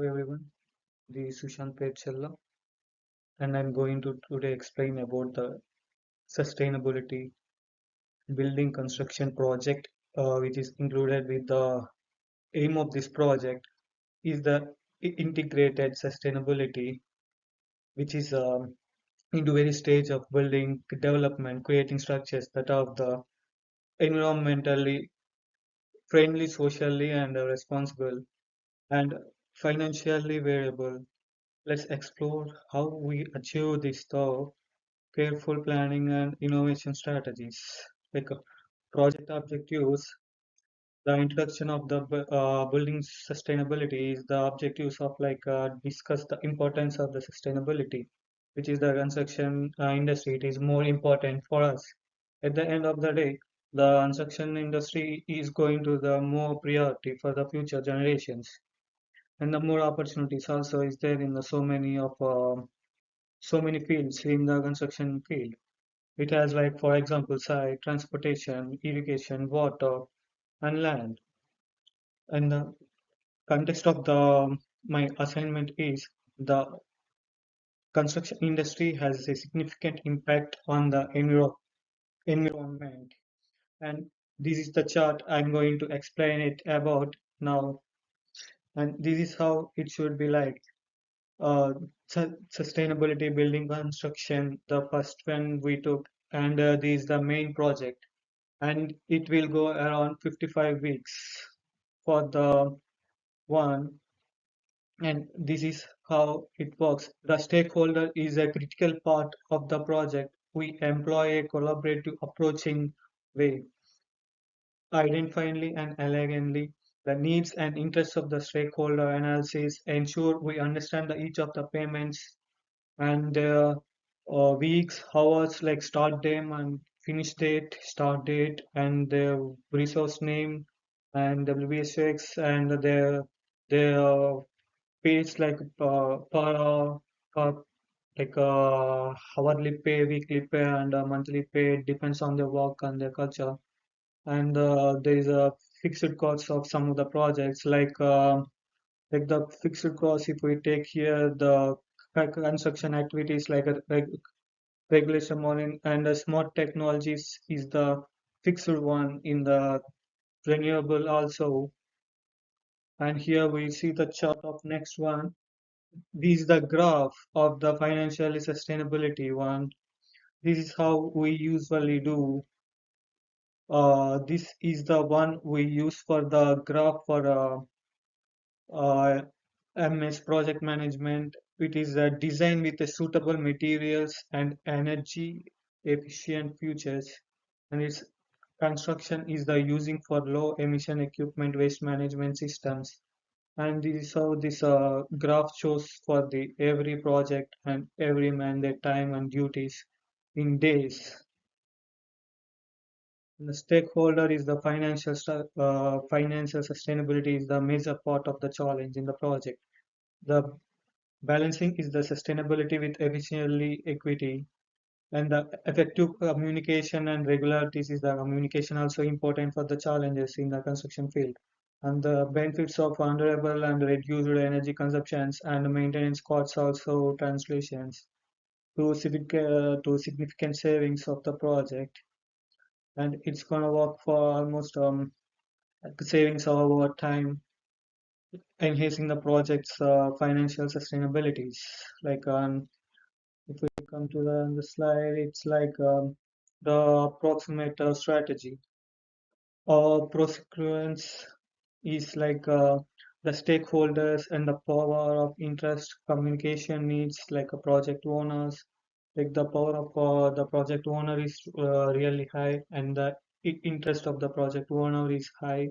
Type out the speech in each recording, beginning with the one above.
Everyone. This is Sushant Pechella, and I'm going to today explain about the sustainability building construction project, which is included with the aim of this project is the integrated sustainability, which is into very stage of building development, creating structures that are the environmentally friendly, socially and responsible, and financially viable. Let's explore how we achieve this through careful planning and innovation strategies. Like project objectives, the introduction of the building sustainability is the objectives of discuss the importance of the sustainability, which is the construction industry. It is more important for us. At the end of the day, the construction industry is going to the more priority for the future generations, and the more opportunities also is there in the so many fields in the construction field. It has like, for example, site, transportation, irrigation, water, and land. And the context of the my assignment is the construction industry has a significant impact on the environment. And this is the chart I'm going to explain it about now. And this is how it should be like. Uh, Sustainability building construction, the first one we took, and this is the main project. And it will go around 55 weeks for the one, and this is how it works. The stakeholder is a critical part of the project. We employ a collaborative approaching way, identifying and elegantly the needs and interests of the stakeholder analysis, ensure we understand each of the payments and weeks, hours, like start date and finish date, start date, and the resource name and WSX and their pays like per hour, per hourly pay, weekly pay, and monthly pay. It depends on the work and the culture. And there is a fixed cost of some of the projects like the fixed cost. If we take here the construction activities like a regulation monitoring and smart technologies is the fixed one in the renewable also. And here we see the chart of next one. This is the graph of the financially sustainability one. This is how we usually do. This is the one we use for the graph for MS project management. It is designed with the suitable materials and energy efficient features, and its construction is the using for low emission equipment waste management systems. And this is how this graph shows for the every project and every man their time and duties in days. The stakeholder is the financial sustainability is the major part of the challenge in the project. The balancing is the sustainability with efficiently equity, and the effective communication and regularities is the communication also important for the challenges in the construction field. And the benefits of honorable and reduced energy consumptions and maintenance costs also translations to significant savings of the project. And it's gonna work for almost savings over time, enhancing the project's financial sustainabilities. Like if we come to the slide, it's like the approximate strategy or prosecutions is like the stakeholders and the power of interest communication needs like a project owners, like the power of the project owner is really high, and the interest of the project owner is high,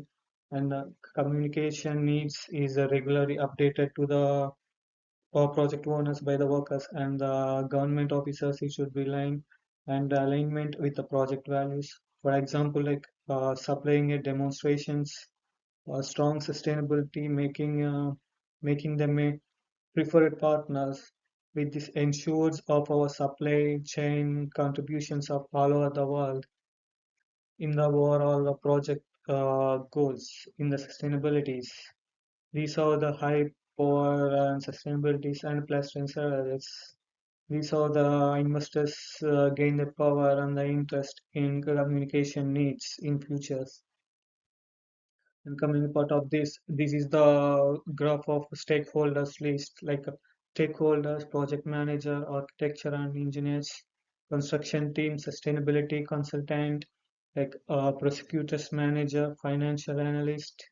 and the communication needs is regularly updated to the project owners by the workers and the government officers. It should be aligned and alignment with the project values. For example, like supplying a demonstrations, strong sustainability, making them a preferred partners. With this ensures of our supply chain contributions of all over the world in the overall project goals in the sustainabilities. These are the high power and sustainability and plus services. We saw the investors gain the power and the interest in communication needs in futures. And coming part of this is the graph of stakeholders list, like stakeholders, project manager, architecture and engineers, construction team, sustainability consultant, like prosecutors manager, financial analyst,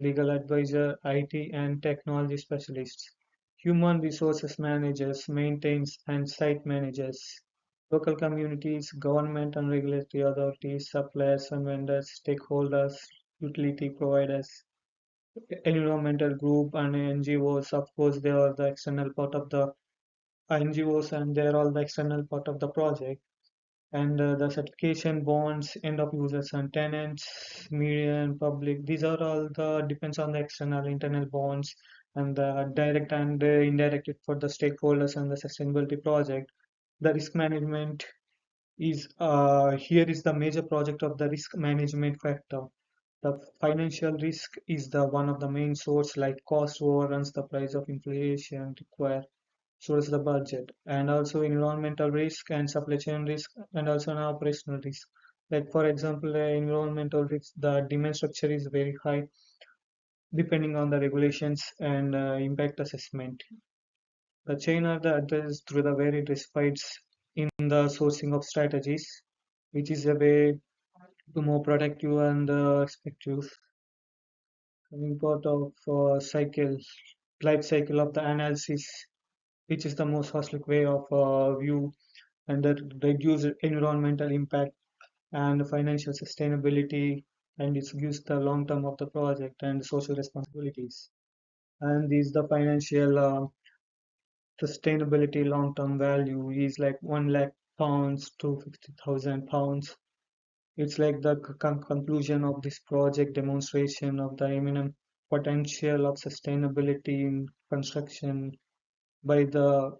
legal advisor, IT and technology specialists, human resources managers, maintains and site managers, local communities, government and regulatory authorities, suppliers and vendors, stakeholders, utility providers, environmental group and NGOs. Of course, they are the external part of the NGOs and they are all the external part of the project. And the certification bonds, end of users and tenants, media and public. These are all the depends on the external, internal bonds and the direct and indirect for the stakeholders and the sustainability project. The risk management is here is the major project of the risk management factor. The financial risk is the one of the main source like cost overruns the price of inflation require source the budget and also environmental risk and supply chain risk and also an operational risk. Like for example, environmental risk, the demand structure is very high depending on the regulations and impact assessment. The chain are the addressed through the varied risk fights in the sourcing of strategies, which is a way to more productive and effective. Coming part of life cycle of the analysis, which is the most holistic way of view and that reduce environmental impact and financial sustainability and it gives the long term of the project and social responsibilities. And these the financial sustainability long term value is like 1 lakh pounds to 50,000 pounds. It's like the conclusion of this project demonstration of the imminent potential of sustainability in construction by the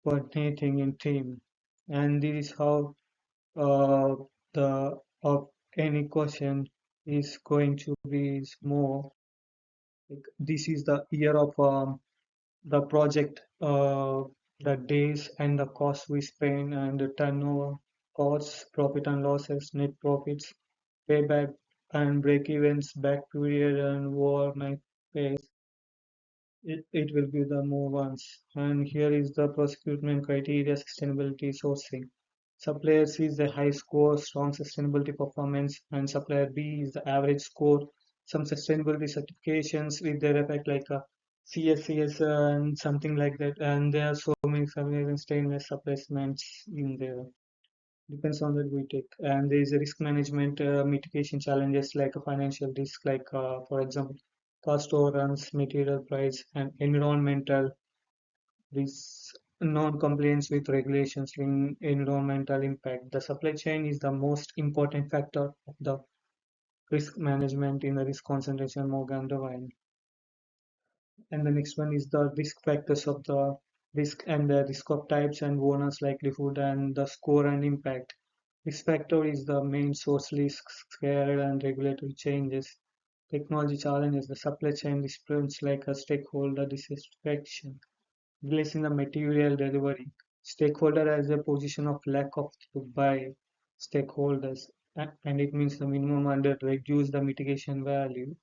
coordinating in team. And this is how uh, the of any question is going to be more like this is the year of the project, the days and the cost we spend and the turnover, costs, profit and losses, net profits, payback and break evens, back period and overnight pay. It will be the more ones. And here is the procurement criteria sustainability sourcing. Supplier C is the high score, strong sustainability performance, and supplier B is the average score. Some sustainability certifications with their effect like a CSCS and something like that. And there are so many suppliers and stainless supplements in there. Depends on that we take. And there is a risk management mitigation challenges like a financial risk, like for example, cost overruns, material price, and environmental risks, non-compliance with regulations in environmental impact. The supply chain is the most important factor of the risk management in the risk concentration Morgan Devine. And the next one is the risk factors of the risk and the risk of types and owners likelihood and the score and impact. Risk factor is the main source risks, scale and regulatory changes. Technology challenges, the supply chain disputes like a stakeholder dissatisfaction. Delays in the material delivery. Stakeholder has a position of lack of by stakeholders and it means the minimum under reduce the mitigation value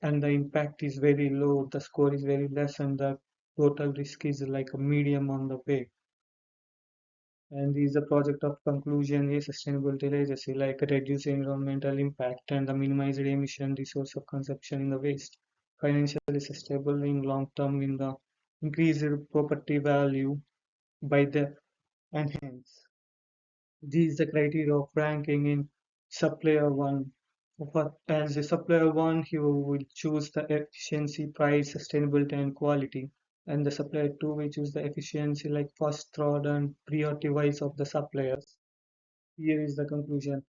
and the impact is very low, the score is very less, and the total risk is like a medium on the way. And is a project of conclusion a sustainability legacy, like a reduce environmental impact and the minimized emission resource of consumption in the waste. Financially sustainable in long term in the increased property value by the enhance. This is the criteria of ranking in supplier one. As a supplier one, he will choose the efficiency, price, sustainability, and quality. And the supplier two will choose the efficiency, like first, third, and priority wise of the suppliers. Here is the conclusion.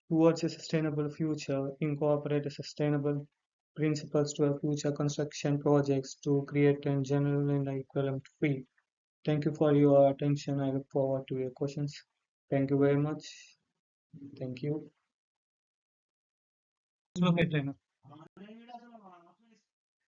Towards a sustainable future, incorporate a sustainable principles to a future construction projects to create a general and equivalent fee. Thank you for your attention. I look forward to your questions. Thank you very much. Thank you. Okay, trainer.